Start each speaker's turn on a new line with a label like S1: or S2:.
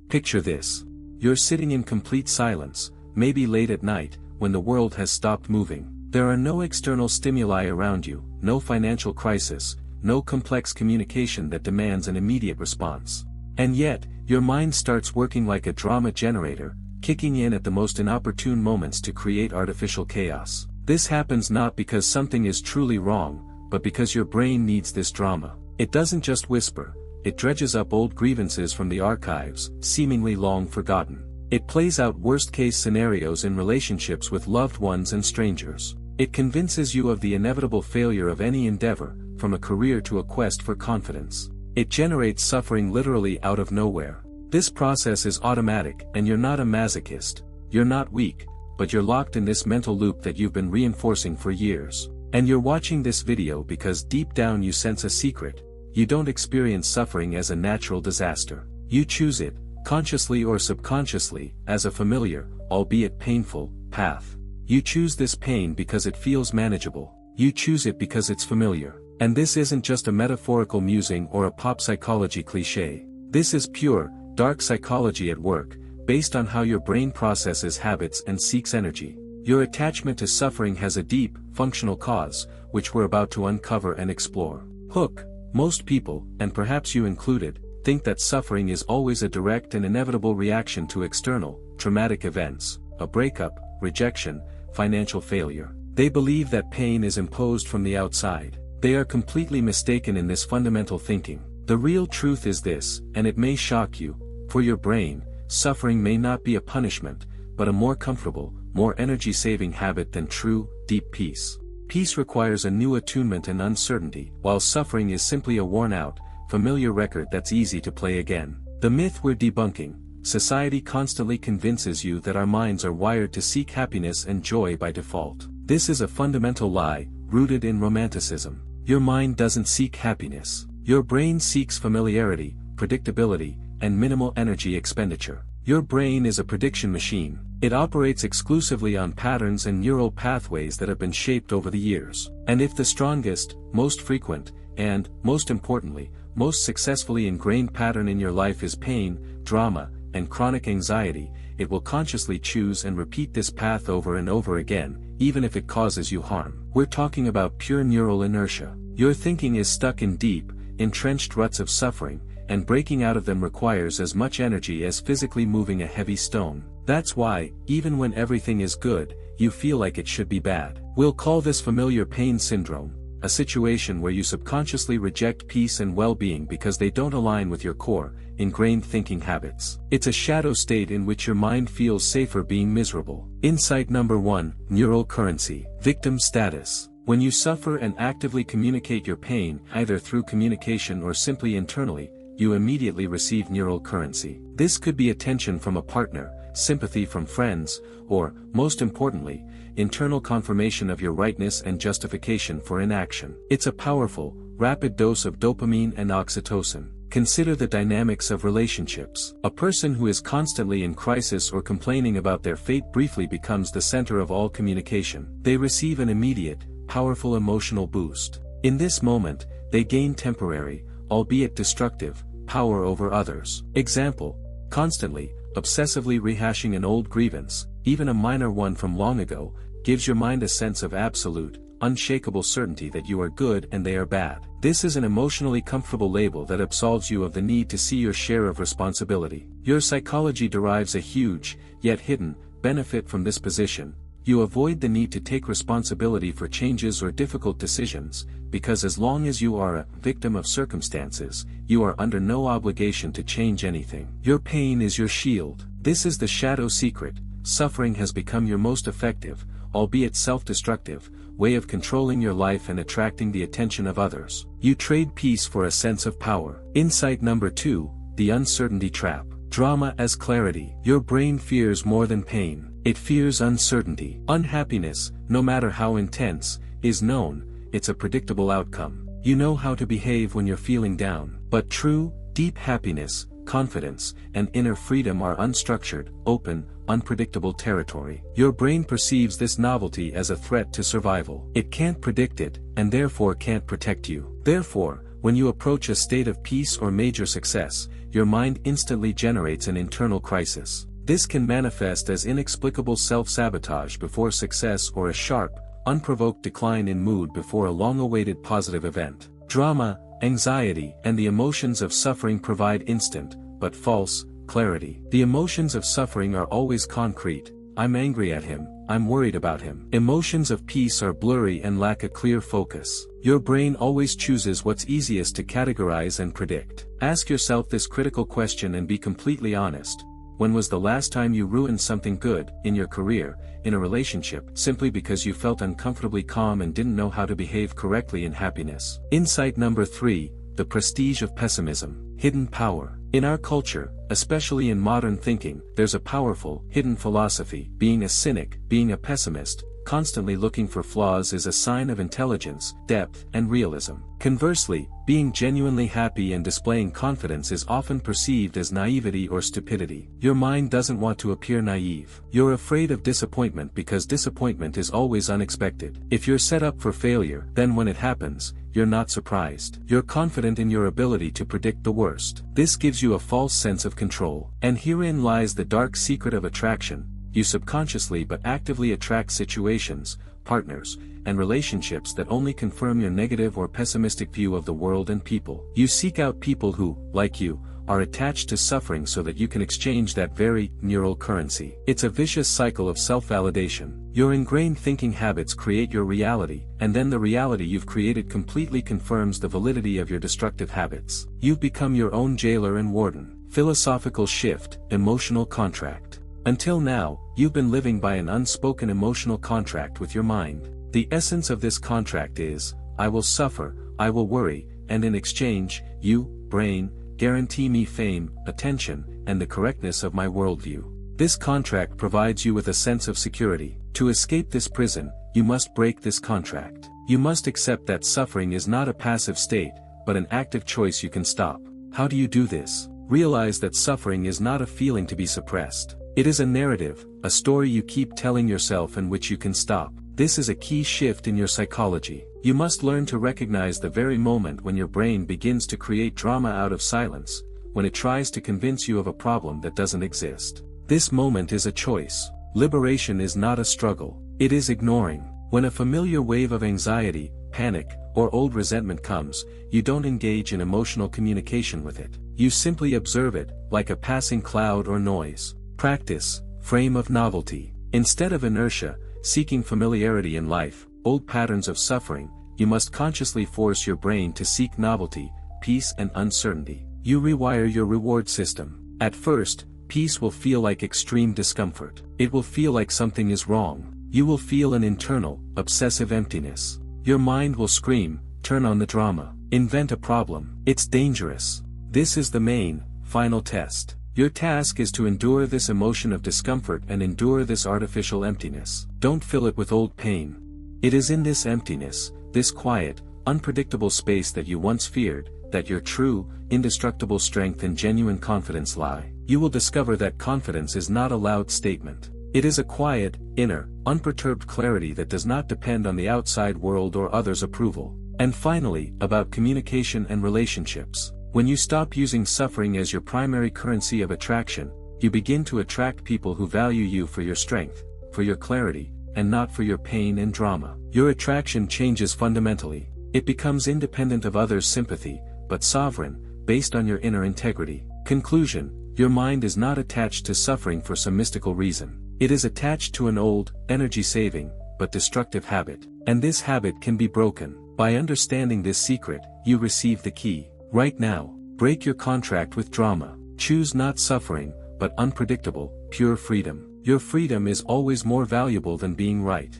S1: Picture this. You're sitting in complete silence, maybe late at night, when the world has stopped moving. There are no external stimuli around you, no financial crisis, no complex communication that demands an immediate response. And yet, your mind starts working like a drama generator, kicking in at the most inopportune moments to create artificial chaos. This happens not because something is truly wrong, but because your brain needs this drama. It doesn't just whisper, it dredges up old grievances from the archives, seemingly long forgotten. It plays out worst-case scenarios in relationships with loved ones and strangers. It convinces you of the inevitable failure of any endeavor, from a career to a quest for confidence. It generates suffering literally out of nowhere. This process is automatic, and you're not a masochist. You're not weak, but you're locked in this mental loop that you've been reinforcing for years. And you're watching this video because deep down you sense a secret. You don't experience suffering as a natural disaster. You choose it, consciously or subconsciously, as a familiar, albeit painful, path. You choose this pain because it feels manageable. You choose it because it's familiar. And this isn't just a metaphorical musing or a pop psychology cliché. This is pure, dark psychology at work, based on how your brain processes habits and seeks energy. Your attachment to suffering has a deep, functional cause, which we're about to uncover and explore. Hook. Most people, and perhaps you included, think that suffering is always a direct and inevitable reaction to external, traumatic events, a breakup, rejection, financial failure. They believe that pain is imposed from the outside. They are completely mistaken in this fundamental thinking. The real truth is this, and it may shock you. For your brain, suffering may not be a punishment, but a more comfortable, more energy-saving habit than true, deep peace. Peace requires a new attunement and uncertainty, while suffering is simply a worn-out, familiar record that's easy to play again. The myth we're debunking: society constantly convinces you that our minds are wired to seek happiness and joy by default. This is a fundamental lie, rooted in romanticism. Your mind doesn't seek happiness. Your brain seeks familiarity, predictability, and minimal energy expenditure. Your brain is a prediction machine. It operates exclusively on patterns and neural pathways that have been shaped over the years. And if the strongest, most frequent, and, most importantly, most successfully ingrained pattern in your life is pain, drama, and chronic anxiety, it will consciously choose and repeat this path over and over again, even if it causes you harm. We're talking about pure neural inertia. Your thinking is stuck in deep, entrenched ruts of suffering, and breaking out of them requires as much energy as physically moving a heavy stone. That's why, even when everything is good, you feel like it should be bad. We'll call this familiar pain syndrome, a situation where you subconsciously reject peace and well-being because they don't align with your core, ingrained thinking habits. It's a shadow state in which your mind feels safer being miserable. Insight number 1, neural currency. Victim status. When you suffer and actively communicate your pain, either through communication or simply internally, you immediately receive neural currency. This could be attention from a partner, sympathy from friends, or, most importantly, internal confirmation of your rightness and justification for inaction. It's a powerful, rapid dose of dopamine and oxytocin. Consider the dynamics of relationships. A person who is constantly in crisis or complaining about their fate briefly becomes the center of all communication. They receive an immediate, powerful emotional boost. In this moment, they gain temporary, albeit destructive, power over others. Example: constantly, obsessively rehashing an old grievance, even a minor one from long ago, gives your mind a sense of absolute, unshakable certainty that you are good and they are bad. This is an emotionally comfortable label that absolves you of the need to see your share of responsibility. Your psychology derives a huge, yet hidden, benefit from this position. You avoid the need to take responsibility for changes or difficult decisions, because as long as you are a victim of circumstances, you are under no obligation to change anything. Your pain is your shield. This is the shadow secret. Suffering has become your most effective, albeit self-destructive, way of controlling your life and attracting the attention of others. You trade peace for a sense of power. Insight number 2, the uncertainty trap. Drama as clarity. Your brain fears more than pain. It fears uncertainty. Unhappiness, no matter how intense, is known, it's a predictable outcome. You know how to behave when you're feeling down. But true, deep happiness, confidence, and inner freedom are unstructured, open, unpredictable territory. Your brain perceives this novelty as a threat to survival. It can't predict it, and therefore can't protect you. Therefore, When you approach a state of peace or major success, your mind instantly generates an internal crisis. This can manifest as inexplicable self-sabotage before success or a sharp, unprovoked decline in mood before a long-awaited positive event. Drama, anxiety, and the emotions of suffering provide instant, but false, clarity. The emotions of suffering are always concrete. I'm angry at him, I'm worried about him. Emotions of peace are blurry and lack a clear focus. Your brain always chooses what's easiest to categorize and predict. Ask yourself this critical question and be completely honest. When was the last time you ruined something good, in your career, in a relationship, simply because you felt uncomfortably calm and didn't know how to behave correctly in happiness? Insight number 3, the prestige of pessimism. Hidden power. In our culture, especially in modern thinking, there's a powerful, hidden philosophy. Being a cynic, being a pessimist, constantly looking for flaws is a sign of intelligence, depth, and realism. Conversely, being genuinely happy and displaying confidence is often perceived as naivety or stupidity. Your mind doesn't want to appear naive. You're afraid of disappointment because disappointment is always unexpected. If you're set up for failure, then when it happens, you're not surprised. You're confident in your ability to predict the worst. This gives you a false sense of control. And herein lies the dark secret of attraction. You subconsciously but actively attract situations, partners, and relationships that only confirm your negative or pessimistic view of the world and people. You seek out people who, like you, are attached to suffering so that you can exchange that very neural currency. It's a vicious cycle of self-validation. Your ingrained thinking habits create your reality, and then the reality you've created completely confirms the validity of your destructive habits. You've become your own jailer and warden. Philosophical shift, emotional contract. Until now, you've been living by an unspoken emotional contract with your mind. The essence of this contract is, I will suffer, I will worry, and in exchange, you, brain, guarantee me fame, attention, and the correctness of my worldview. This contract provides you with a sense of security. To escape this prison, you must break this contract. You must accept that suffering is not a passive state, but an active choice you can stop. How do you do this? Realize that suffering is not a feeling to be suppressed. It is a narrative, a story you keep telling yourself and which you can stop. This is a key shift in your psychology. You must learn to recognize the very moment when your brain begins to create drama out of silence, when it tries to convince you of a problem that doesn't exist. This moment is a choice. Liberation is not a struggle. It is ignoring. When a familiar wave of anxiety, panic, or old resentment comes, you don't engage in emotional communication with it. You simply observe it, like a passing cloud or noise. Practice, frame of novelty. Instead of inertia, seeking familiarity in life, old patterns of suffering, you must consciously force your brain to seek novelty, peace and uncertainty. You rewire your reward system. At first, peace will feel like extreme discomfort. It will feel like something is wrong. You will feel an internal, obsessive emptiness. Your mind will scream, turn on the drama, invent a problem. It's dangerous. This is the main, final test. Your task is to endure this emotion of discomfort and endure this artificial emptiness. Don't fill it with old pain. It is in this emptiness, this quiet, unpredictable space that you once feared, that your true, indestructible strength and genuine confidence lie. You will discover that confidence is not a loud statement. It is a quiet, inner, unperturbed clarity that does not depend on the outside world or others' approval. And finally, about communication and relationships. When you stop using suffering as your primary currency of attraction, you begin to attract people who value you for your strength, for your clarity, and not for your pain and drama. Your attraction changes fundamentally. It becomes independent of others' sympathy, but sovereign, based on your inner integrity. Conclusion: your mind is not attached to suffering for some mystical reason. It is attached to an old, energy-saving, but destructive habit. And this habit can be broken. By understanding this secret, you receive the key. Right now, break your contract with drama. Choose not suffering, but unpredictable, pure freedom. Your freedom is always more valuable than being right.